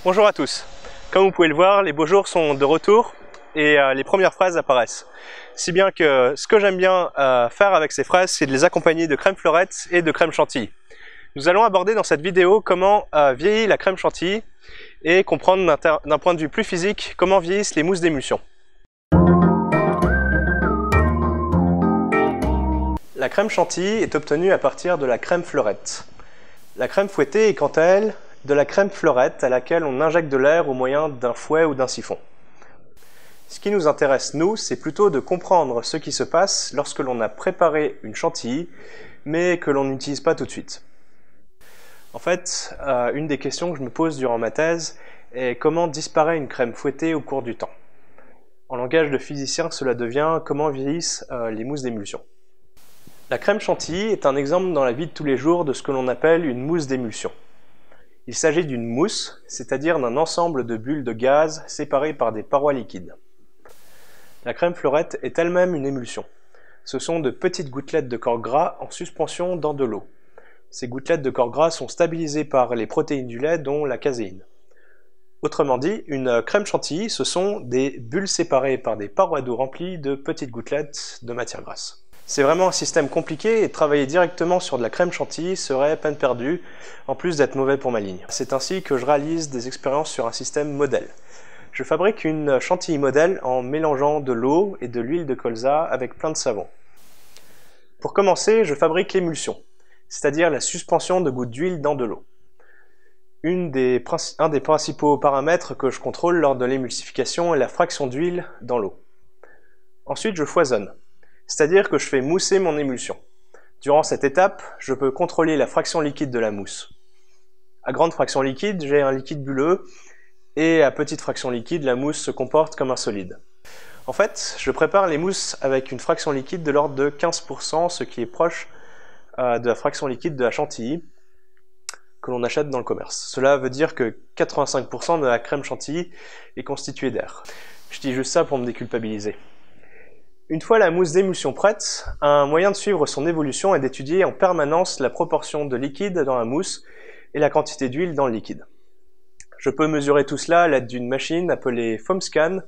Bonjour à tous. Comme vous pouvez le voir, les beaux jours sont de retour et les premières fraises apparaissent. Si bien que ce que j'aime bien faire avec ces fraises, c'est de les accompagner de crème fleurette et de crème chantilly. Nous allons aborder dans cette vidéo comment vieillit la crème chantilly et comprendre d'un point de vue plus physique comment vieillissent les mousses d'émulsion. La crème chantilly est obtenue à partir de la crème fleurette. La crème fouettée est quant à elle de la crème fleurette à laquelle on injecte de l'air au moyen d'un fouet ou d'un siphon. Ce qui nous intéresse, nous, c'est plutôt de comprendre ce qui se passe lorsque l'on a préparé une chantilly, mais que l'on n'utilise pas tout de suite. En fait, une des questions que je me pose durant ma thèse est comment disparaît une crème fouettée au cours du temps. En langage de physicien, cela devient comment vieillissent les mousses d'émulsion. La crème chantilly est un exemple dans la vie de tous les jours de ce que l'on appelle une mousse d'émulsion. Il s'agit d'une mousse, c'est-à-dire d'un ensemble de bulles de gaz séparées par des parois liquides. La crème fleurette est elle-même une émulsion. Ce sont de petites gouttelettes de corps gras en suspension dans de l'eau. Ces gouttelettes de corps gras sont stabilisées par les protéines du lait, dont la caséine. Autrement dit, une crème chantilly, ce sont des bulles séparées par des parois d'eau remplies de petites gouttelettes de matière grasse. C'est vraiment un système compliqué et travailler directement sur de la crème chantilly serait peine perdue, en plus d'être mauvais pour ma ligne. C'est ainsi que je réalise des expériences sur un système modèle. Je fabrique une chantilly modèle en mélangeant de l'eau et de l'huile de colza avec plein de savon. Pour commencer, je fabrique l'émulsion, c'est-à-dire la suspension de gouttes d'huile dans de l'eau. Un des principaux paramètres que je contrôle lors de l'émulsification est la fraction d'huile dans l'eau. Ensuite, je foisonne. C'est-à-dire que je fais mousser mon émulsion. Durant cette étape, je peux contrôler la fraction liquide de la mousse. À grande fraction liquide, j'ai un liquide bulleux, et à petite fraction liquide, la mousse se comporte comme un solide. En fait, je prépare les mousses avec une fraction liquide de l'ordre de 15%, ce qui est proche de la fraction liquide de la chantilly que l'on achète dans le commerce. Cela veut dire que 85% de la crème chantilly est constituée d'air. Je dis juste ça pour me déculpabiliser. Une fois la mousse d'émulsion prête, un moyen de suivre son évolution est d'étudier en permanence la proportion de liquide dans la mousse et la quantité d'huile dans le liquide. Je peux mesurer tout cela à l'aide d'une machine appelée FoamScan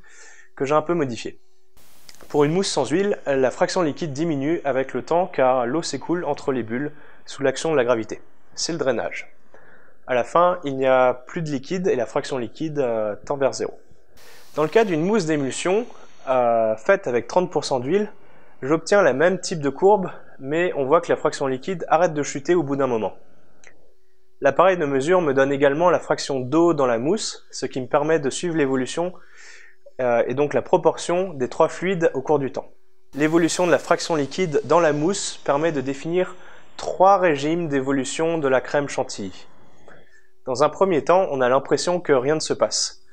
que j'ai un peu modifiée. Pour une mousse sans huile, la fraction liquide diminue avec le temps car l'eau s'écoule entre les bulles sous l'action de la gravité. C'est le drainage. À la fin, il n'y a plus de liquide et la fraction liquide tend vers zéro. Dans le cas d'une mousse d'émulsion, faite avec 30% d'huile, j'obtiens le même type de courbe, mais on voit que la fraction liquide arrête de chuter au bout d'un moment. L'appareil de mesure me donne également la fraction d'eau dans la mousse, ce qui me permet de suivre l'évolution et donc la proportion des trois fluides au cours du temps. L'évolution de la fraction liquide dans la mousse permet de définir trois régimes d'évolution de la crème chantilly. Dans un premier temps, on a l'impression que rien ne se passe.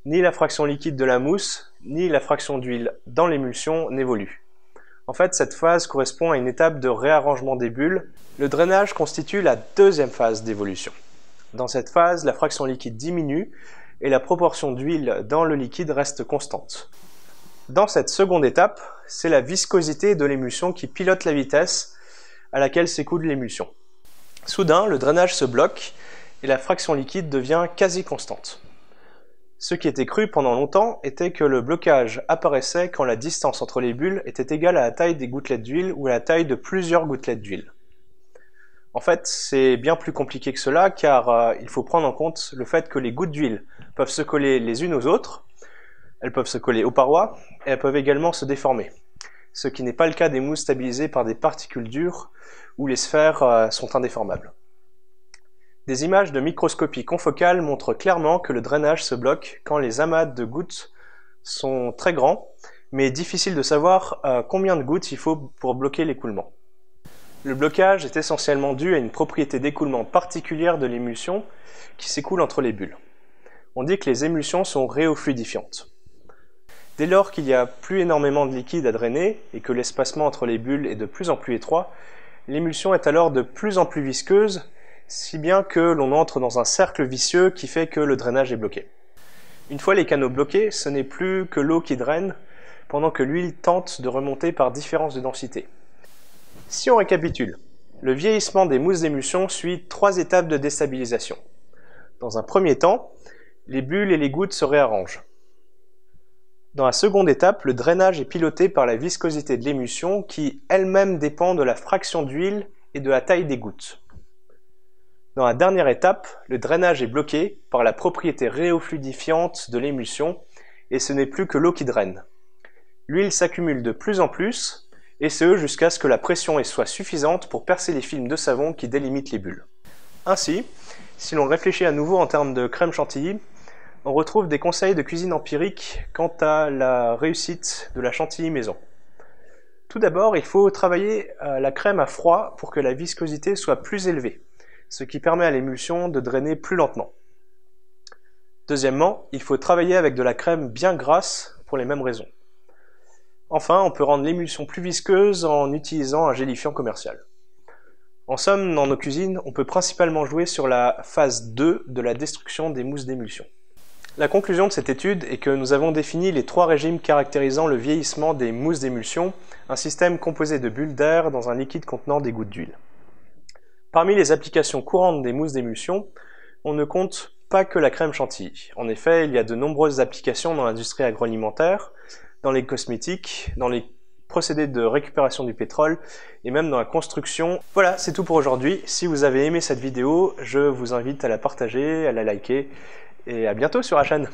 Ni la fraction liquide de la mousse, ni la fraction d'huile dans l'émulsion n'évolue. En fait, cette phase correspond à une étape de réarrangement des bulles. Le drainage constitue la deuxième phase d'évolution. Dans cette phase, la fraction liquide diminue et la proportion d'huile dans le liquide reste constante. Dans cette seconde étape, c'est la viscosité de l'émulsion qui pilote la vitesse à laquelle s'écoule l'émulsion. Soudain, le drainage se bloque et la fraction liquide devient quasi constante. Ce qui était cru pendant longtemps était que le blocage apparaissait quand la distance entre les bulles était égale à la taille des gouttelettes d'huile ou à la taille de plusieurs gouttelettes d'huile. En fait, c'est bien plus compliqué que cela car il faut prendre en compte le fait que les gouttes d'huile peuvent se coller les unes aux autres, elles peuvent se coller aux parois et elles peuvent également se déformer. Ce qui n'est pas le cas des mousses stabilisées par des particules dures où les sphères sont indéformables. Des images de microscopie confocale montrent clairement que le drainage se bloque quand les amas de gouttes sont très grands, mais difficile de savoir combien de gouttes il faut pour bloquer l'écoulement. Le blocage est essentiellement dû à une propriété d'écoulement particulière de l'émulsion qui s'écoule entre les bulles. On dit que les émulsions sont rhéofluidifiantes. Dès lors qu'il n'y a plus énormément de liquide à drainer et que l'espacement entre les bulles est de plus en plus étroit, l'émulsion est alors de plus en plus visqueuse, si bien que l'on entre dans un cercle vicieux qui fait que le drainage est bloqué. Une fois les canaux bloqués, ce n'est plus que l'eau qui draine, pendant que l'huile tente de remonter par différence de densité. Si on récapitule, le vieillissement des mousses d'émulsion suit trois étapes de déstabilisation. Dans un premier temps, les bulles et les gouttes se réarrangent. Dans la seconde étape, le drainage est piloté par la viscosité de l'émulsion qui elle-même dépend de la fraction d'huile et de la taille des gouttes. Dans la dernière étape, le drainage est bloqué par la propriété réofluidifiante de l'émulsion et ce n'est plus que l'eau qui draine. L'huile s'accumule de plus en plus et ce jusqu'à ce que la pression soit suffisante pour percer les films de savon qui délimitent les bulles. Ainsi, si l'on réfléchit à nouveau en termes de crème chantilly, on retrouve des conseils de cuisine empirique quant à la réussite de la chantilly maison. Tout d'abord, il faut travailler la crème à froid pour que la viscosité soit plus élevée, ce qui permet à l'émulsion de drainer plus lentement. Deuxièmement, il faut travailler avec de la crème bien grasse pour les mêmes raisons. Enfin, on peut rendre l'émulsion plus visqueuse en utilisant un gélifiant commercial. En somme, dans nos cuisines, on peut principalement jouer sur la phase 2 de la destruction des mousses d'émulsion. La conclusion de cette étude est que nous avons défini les 3 régimes caractérisant le vieillissement des mousses d'émulsion, un système composé de bulles d'air dans un liquide contenant des gouttes d'huile. Parmi les applications courantes des mousses d'émulsion, on ne compte pas que la crème chantilly. En effet, il y a de nombreuses applications dans l'industrie agroalimentaire, dans les cosmétiques, dans les procédés de récupération du pétrole et même dans la construction. Voilà, c'est tout pour aujourd'hui. Si vous avez aimé cette vidéo, je vous invite à la partager, à la liker et à bientôt sur la chaîne.